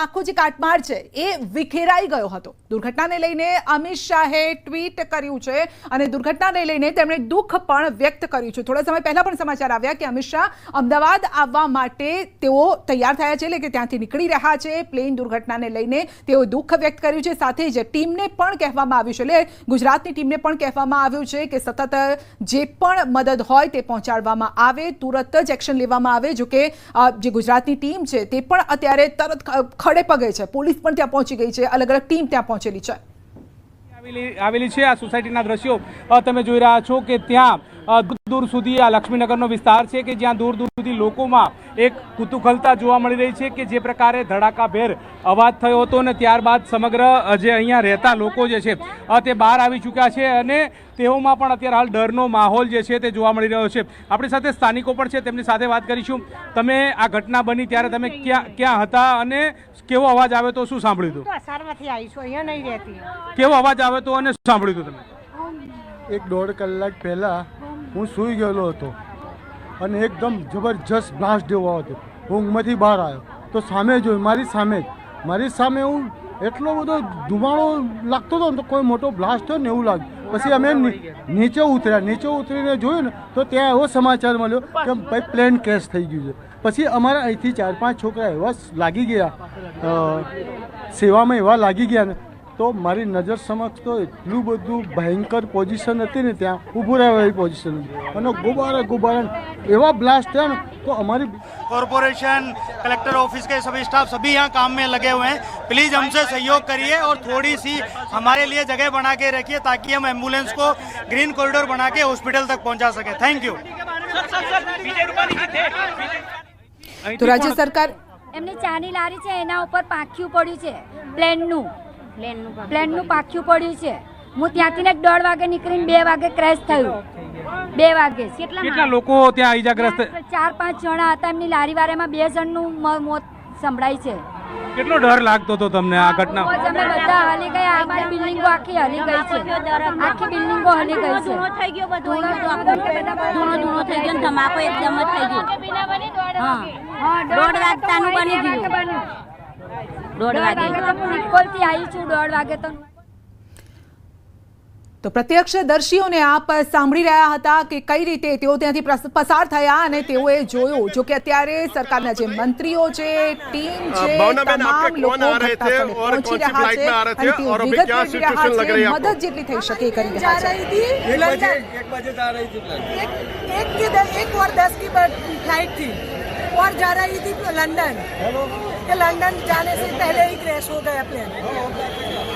આખો જે કાટમાળ છે એ વિખેરાઈ ગયો હતો। દુર્ઘટનાને લઈને અમિત શાહે ટ્વીટ કર્યું છે અને દુર્ઘટનાને લઈને તેમણે દુઃખ પણ વ્યક્ત કર્યું છે। થોડા સમય પહેલા પણ સમાચાર આવ્યા કે અમિત શાહ અમદાવાદ આવવા માટે તેઓ તૈયાર થયા છે, એટલે કે ત્યાંથી નીકળી રહ્યા છે। પ્લેન દુર્ઘટનાને લઈને તેઓ દુઃખ વ્યક્ત કર્યું છે, સાથે જ ટીમને પણ કહેવામાં આવ્યું છે, એટલે ગુજરાતની ટીમને પણ કહેવામાં આવ્યું છે કે સતત જે પણ મદદ હોય તે પહોંચાડવામાં આવે, તુરત જ એક્શન લેવામાં આવે। જો કે જે ગુજરાતની ટીમ છે તે પણ અત્યારે તરત ખડે પગે છે, પોલીસ પણ ત્યાં પહોંચી ગઈ છે, અલગ અલગ ટીમ ત્યાં પહોંચેલી છે। આવેલી છે આ સોસાયટીના દ્રશ્યો તમે જોઈ રહ્યા છો કે ત્યાં દૂર સુધી આ લક્ષ્મીનગરનો વિસ્તાર છે કે જ્યાં દૂર સુધી લોકોમાં એક કુતૂહલતા જોવા મળી રહી છે કે જે પ્રકારે ધડાકાભેર અવાજ થયો હતો અને ત્યારબાદ સમગ્ર જે અહીંયા રહેતા લોકો જે છે તે બહાર આવી ચૂક્યા છે અને તેઓમાં પણ અત્યારે હાલ ડરનો માહોલ જે છે તે જોવા મળી રહ્યો છે। આપણી સાથે સ્થાનિકો પણ છે, તેમની સાથે વાત કરીશું। તમે આ ઘટના બની ત્યારે તમે ક્યાં હતા અને કેવો અવાજ આવ્યો તો શું સાંભળ્યું હતું? સારમાંથી આવી છું, અહીંયા નહીં રહેતી। કેવો અવાજ આવ્યો તો અને શું સાંભળ્યું હતું તમે? 1-1.5 કલાક પહેલાં હું સૂઈ ગયેલો હતો અને એકદમ જબરજસ્ત બ્લાસ્ટ જેવો હતો। ઊંઘમાંથી બહાર આવ્યો તો સામે જોયું, મારી સામે હું એટલો બધો ધુમાડો લાગતો હતો ને તો કોઈ મોટો બ્લાસ્ટ થયો ને એવું લાગ્યું। પછી અમે નીચે ઉતરીને જોયું ને તો ત્યાં એવો સમાચાર મળ્યો કે ભાઈ પ્લેન ક્રેશ થઈ ગયું છે। પછી અમારા અહીંથી 4-5 છોકરા એવા લાગી ગયા, સેવામાં એવા લાગી ગયા ને તો મારી નજર સમક્ષ તો એટલું બધું ભયંકર પોઝિશન હતી ને, ત્યાં ઊભું રહેવા એવી પોઝિશન હતી અને गुब्बारा एवा ब्लास्ट है ना तो हमारी कॉरपोरेशन कलेक्टर ऑफिस के सभी स्टाफ सभी यहाँ काम में लगे हुए हैं। प्लीज़ हमसे सहयोग करिए और थोड़ी सी हमारे लिए जगह बना के रखिए ताकि हम एम्बुलेंस को ग्रीन कॉरिडोर बना के हॉस्पिटल तक पहुँचा सके। Thank you. तो राज्य सरकार એમની ચાની લારી છે એના ઉપર પાંખ્યું પડ્યું છે, પ્લેનનું પાંખ્યું પડ્યું છે। હું ત્યાંથી 1:30 વાગે નીકળીને 2 વાગે ક્રેશ થયું। 2 વાગે કેટલા લોકો ત્યાં ઈજાગ્રસ્ત? 4-5 જણા હતા, એમની લારી વાળામાં 2 જણનું મોત સંભળાય છે। કેટલો ડર લાગતો હતો તમને આ ઘટના? અમે બધા હલી ગયા, અમારી બિલ્ડિંગો આખી હલી ગઈ છે, આખી બિલ્ડિંગો હલી ગઈ છે। ધૂણો થઈ ગયો, બધું ધૂણો થઈ ગયો, ધમાકો એકદમ જ થઈ ગયો। હા 1:30 વાગતાનું બની ગયું। 1:30 વાગે નિકોલથી આવી છું, 1:30 વાગે તો પ્રત્યક્ષદર્શીઓને આપ સાંભળી રહ્યા હતા કે કઈ રીતે તેઓ ત્યાંથી પસાર થયા અને તેઓએ જોયું। જો કે અત્યારે સરકારના જે મંત્રીઓ છે, ટીમ છે, તમામ લોકો પહોંચી રહ્યા છે અને તેઓ વિગત મેળવી રહ્યા છે, મદદ જેટલી થઈ શકે કરી રહ્યા છે। 1:10 की फ्लाइट थी और जा रही थी लंदन, कि लंदन जाने से पहले ही क्रैश हो गया प्लेन।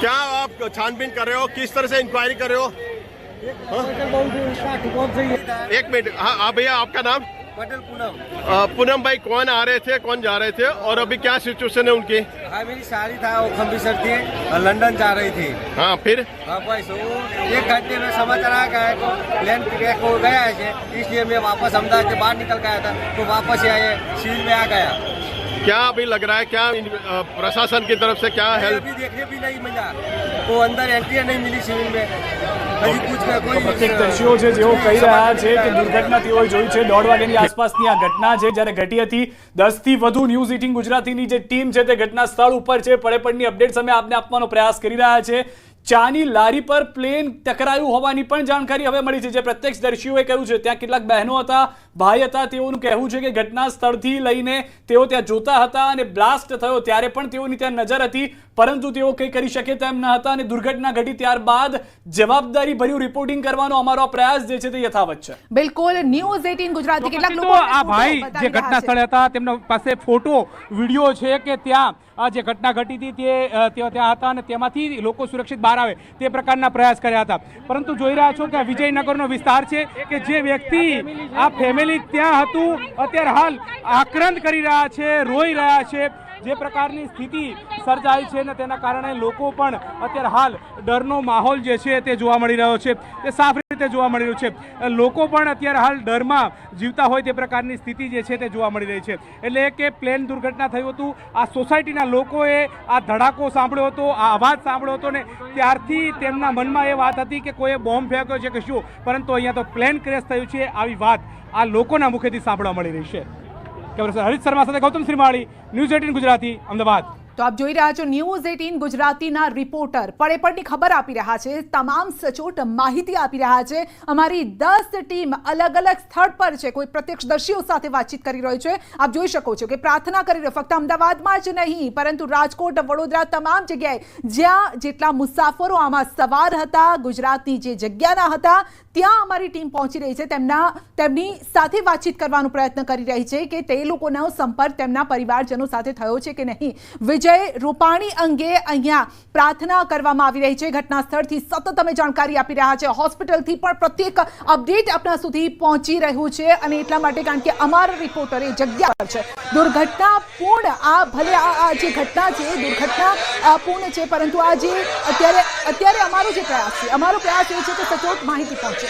क्या आप छानबीन कर रहे हो, किस तरह से इंक्वायरी कर रहे हो? एक मिनट, हाँ भैया आपका नाम? पटेल पूनम। पूनम भाई कौन आ रहे थे, कौन जा रहे थे और अभी क्या सिचुएशन है उनकी? हाँ मेरी साड़ी था वो खम्बीसर थी, लंदन जा रही थी। हाँ फिर? हाँ बस वो 1 घंटे में समाचार आ गया तो प्लेन क्रैश हो गया है, इसलिए मैं वापस अहमदाबाद से बाहर निकल गया था तो वापस आए सिविल में आ गया। क्या अभी लग रहा है, क्या प्रशासन की तरफ से क्या हेल्प? अभी देखने भी नहीं मिला, वो अंदर एंट्री नहीं मिली सिविल में। હજી કુછ કોઈ પ્રત્યક્ષદર્શીઓ છે જેઓ કહી રહ્યા છે કે દુર્ઘટના તેઓએ જોઈ છે 1:30 વાગ્યાની આસપાસની આ ઘટના છે જ્યારે ઘટી હતી। 10 થી વધુ ન્યૂઝ 18 ગુજરાતીની જે ટીમ છે તે ઘટના સ્થળ ઉપર છે, પડે અપડેટ્સ અમે આપને આપવાનો પ્રયાસ કરી રહ્યા છે। ચાની લારી પર પ્લેન ટકરાયું હોવાની પણ જાણકારી હવે મળી છે। જે પ્રત્યક્ષદર્શીઓએ કહ્યું છે ત્યાં કેટલાક બહેનો હતા, ભાઈ હતા, તેઓનું કહેવું છે કે ઘટના સ્થળથી લઈને તેઓ ત્યાં જોતા હતા અને બ્લાસ્ટ થયો ત્યારે પણ તેઓની ત્યાં નજર હતી, પરંતુ તેઓ કંઈ કરી શકે તેમ ન હતા અને દુર્ઘટના ઘટી ત્યારબાદ જવાબદારી ભર્યું રિપોર્ટિંગ કરવાનો અમારો પ્રયાસ જે છે તે યથાવત છે। બિલકુલ, ન્યૂઝ 18 ગુજરાતી કેટલાક લોકો આ ભાઈ જે ઘટના સ્થળે હતા તેમના પાસે ફોટો વિડીયો છે કે ત્યાં આ જે ઘટના ઘટી હતી તે ત્યાં હતા અને તેમાંથી લોકો સુરક્ષિત બહાર આવે તે પ્રકારના પ્રયાસ કર્યા હતા। પરંતુ જોઈ રહ્યા છો કે વિજયનગરનો વિસ્તાર છે કે જે વ્યક્તિ આ ફેમિલી ત્યાં હતું અત્યારે હાલ આક્રંદ કરી રહ્યા છે, રોઈ રહ્યા છે। જે પ્રકારની સ્થિતિ સર્જાઈ છે ને તેના કારણે લોકો પણ અત્યારે હાલ ડરનો માહોલ જે છે તે જોવા મળી રહ્યો છે, તે સાફ રીતે જોવા મળી રહ્યું છે। લોકો પણ અત્યારે હાલ ડરમાં જીવતા હોય તે પ્રકારની સ્થિતિ જે છે તે જોવા મળી રહી છે। એટલે કે પ્લેન દુર્ઘટના થયું હતું, આ સોસાયટીના લોકોએ આ ધડાકો સાંભળ્યો હતો, આ અવાજ સાંભળ્યો હતો ને ત્યારથી તેમના મનમાં એ વાત હતી કે કોઈએ બોમ્બ ફેંક્યો છે કે શું, પરંતુ અહીંયા તો પ્લેન ક્રેશ થયું છે આવી વાત આ લોકોના મુખેથી સાંભળવા મળી રહી છે। કેમેરા હરીશ શર્મા સાથે ગૌતમ શ્રીમાળી, ન્યૂઝ 18 ગુજરાતી, અમદાવાદ। તો આપ જોઈ રહ્યા છો ન્યૂઝ 18 ગુજરાતીના રિપોર્ટર પડેપડની ખબર આપી રહ્યા છે, તમામ સચોટ માહિતી આપી રહ્યા છે। અમારી 10 ટીમ અલગ અલગ સ્થળ પર છે, કોઈ પ્રત્યક્ષદર્શીઓ સાથે વાતચીત કરી રહ્યો છે। આપ જોઈ શકો છો કે પ્રાર્થના કરી રહ્યો ફક્ત અમદાવાદમાં જ નહીં પરંતુ રાજકોટ, વડોદરા, તમામ જગ્યાએ જ્યાં જેટલા મુસાફરો આમાં સવાર હતા, ગુજરાતની જે જગ્યાના હતા ત્યાં અમારી ટીમ પહોંચી રહી છે। તેમની સાથે વાતચીત કરવાનો પ્રયત્ન કરી રહી છે કે તે લોકોનો સંપર્ક તેમના પરિવારજનો સાથે થયો છે કે નહીં। વિજય રૂપાણી અંગે અહીંયા પ્રાર્થના કરવામાં આવી રહી છે, ઘટના સ્થળથી સતત અમે જાણકારી આપી રહ્યા છે, હોસ્પિટલથી પણ પ્રત્યેક અપડેટ આપણા સુધી પહોંચી રહ્યું છે અને એટલા માટે કારણ કે અમારા રિપોર્ટર એ જગ્યા પર છે। દુર્ઘટનાપૂર્ણ આ ભલે આ જે ઘટના છે દુર્ઘટનાપૂર્ણ છે પરંતુ આ જે અત્યારે અમારો જે પ્રયાસ છે, અમારો પ્રયાસ એ છે કે સચોટ માહિતી પહોંચે।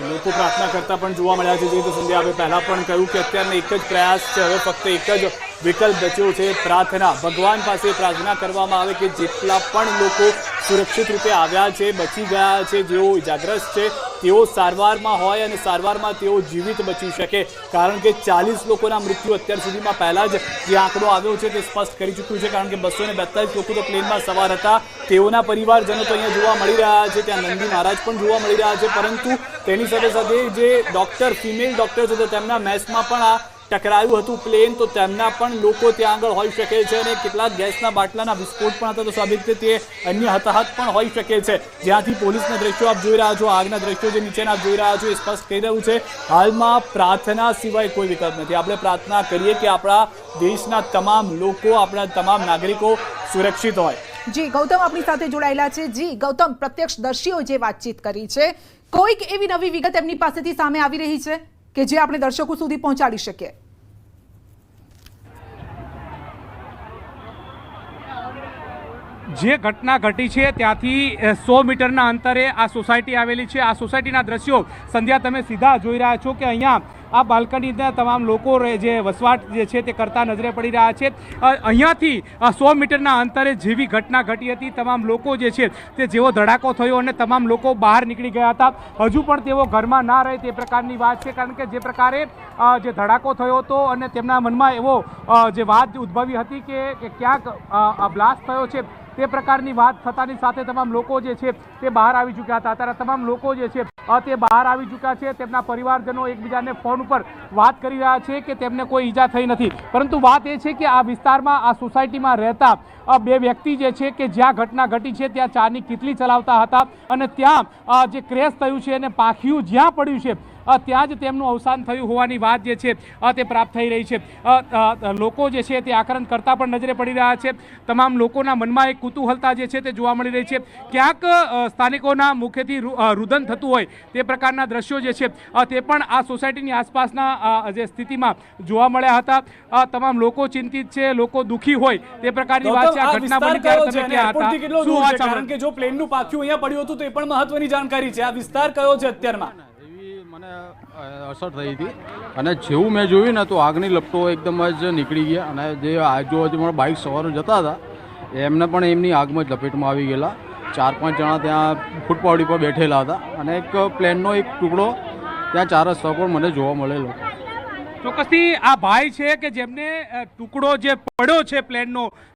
લોકો પ્રાર્થના કરતા પણ જોવા મળ્યા છે। જે રીતે સંધ્યા હવે પહેલા પણ કહ્યું કે અત્યારનો એક જ પ્રયાસ છે, હવે ફક્ત એક જ વિકલ્પ બચ્યો છે, પ્રાર્થના। ભગવાન પાસે પ્રાર્થના કરવામાં આવે કે જેટલા પણ લોકો સુરક્ષિત રીતે આવ્યા છે, બચી ગયા છે, જેઓ ઇજાગ્રસ્ત છે તેઓ સારવારમાં હોય અને સારવારમાં તેઓ જીવિત બચી શકે, કારણ કે 40 લોકોના મૃત્યુ અત્યાર સુધીમાં પહેલા જ જે આંકડો આવ્યો છે તે સ્પષ્ટ કરી ચૂક્યું છે, કારણ કે 242 લોકો તો પ્લેનમાં સવાર હતા, તેઓના પરિવારજનો તો અહીંયા જોવા મળી રહ્યા છે, ત્યાં નંદી મહારાજ પણ જોવા મળી રહ્યા છે, પરંતુ તેની સાથે સાથે જે ડૉક્ટર, ફિમેલ ડૉક્ટર છે તો તેમના મેસમાં પણ આ ટકરાયું હતું પ્લેન, તો તેમના પણ લોકો ત્યાં આગળ હોઈ શકે છે અને કેટલાક ગેસના બાટલાના વિસ્ફોટ પણ હતા, તો સ્વાભાવિક રીતે તે અન્ય હતાહત પણ હોઈ શકે છે। જ્યાંથી પોલીસના દ્રશ્યો આપ જોઈ રહ્યા છો, આગના દ્રશ્યો જે નીચેના આપ જોઈ રહ્યા છો એ સ્પષ્ટ કહી રહ્યું છે હાલમાં પ્રાર્થના સિવાય કોઈ વિકલ્પ નથી। આપણે પ્રાર્થના કરીએ કે આપણા દેશના તમામ લોકો, આપણા તમામ નાગરિકો સુરક્ષિત હોય। જી ગૌતમ આપણી સાથે જોડાયેલા છે। જી ગૌતમ, પ્રત્યક્ષદર્શીઓ જે વાતચીત કરી છે, કોઈક એવી નવી વિગત એમની પાસેથી સામે આવી રહી છે કે જે આપણે દર્શકો સુધી પહોંચાડી શકીએ? જે ઘટના ઘટી છે ત્યાંથી 100 મીટરના અંતરે આ સોસાયટી આવેલી છે। આ સોસાયટીના દ્રશ્યો સંધ્યા તમે સીધા જોઈ રહ્યા છો કે અહીંયા આ બાલ્કનીના તમામ લોકો જે વસવાટ જે છે તે કરતા નજરે પડી રહ્યા છે। અહીંયાથી 100 મીટરના અંતરે જેવી ઘટના ઘટી હતી, તમામ લોકો જે છે તે જેવો ધડાકો થયો અને તમામ લોકો બહાર નીકળી ગયા હતા, હજુ પણ તેઓ ઘરમાં ના રહે તે પ્રકારની વાત છે, કારણ કે જે પ્રકારે જે ધડાકો થયો હતો અને તેમના મનમાં એવો જે વાત ઉદ્ભવી હતી કે ક્યાંક બ્લાસ્ટ થયો છે તે પ્રકારની વાત થતાની સાથે તમામ લોકો જે છે તે બહાર આવી ચૂક્યા હતા। અત્યારે તમામ લોકો જે છે તે બહાર આવી ચૂક્યા છે, તેમના પરિવારજનો એકબીજાને ફોન ઉપર વાત કરી રહ્યા છે કે તેમને કોઈ ઈજા થઈ નથી, પરંતુ વાત એ છે કે આ વિસ્તારમાં, આ સોસાયટીમાં રહેતા 2 વ્યક્તિ જે છે કે જ્યાં ઘટના ઘટી છે ત્યાં ચાની કીટલી ચલાવતા હતા અને ત્યાં જે ક્રેશ થયું છે અને પાંખિયું જ્યાં પડ્યું છે ત્યાં જ તેમનું અવસાન થયું હોવાની વાત જે છે તે પ્રાપ્ત થઈ રહી છે। લોકો જે છે તે આકરણ કરતા પણ નજરે પડી રહ્યા છે, તમામ લોકોના મનમાં એક કુતૂહલતા જે છે તે જોવા મળી રહી છે, ક્યાંક સ્થાનિકોના મુખેથી રુદન થતું હોય તે પ્રકારના દ્રશ્યો જે છે તે પણ આ સોસાયટીની આસપાસના જે સ્થિતિમાં જોવા મળ્યા હતા। તમામ લોકો ચિંતિત છે, લોકો દુઃખી હોય તે પ્રકારની વાત છે। આ ઘટના બની ત્યારે તમે ક્યાં હતા? શું વાત છે? કારણ કે જો પ્લેનનું પાખ્યું અહીંયા પડ્યું હતું તો એ પણ મહત્વની જાણકારી છે। આ વિસ્તાર કયો છે અત્યારમાં? મને અસર થઈ હતી અને જેવું મેં જોયું ને તો આગની લપટો એકદમ જ નીકળી ગયા અને જે આજુબાજુમાં બાઇક સવારો જતા હતા એમને પણ એમની આગમાં જ લપેટમાં આવી ગયેલા। 4-5 જણા ત્યાં ફૂટપાવડી પર બેઠેલા હતા અને એક પ્લેનનો એક ટુકડો ત્યાં 4 રસ્તા પર મને જોવા મળેલો। ચોક્કસથી આ ભાઈ છે કે જેમને ટુકડો જે પડ્યો છે પ્લેનનો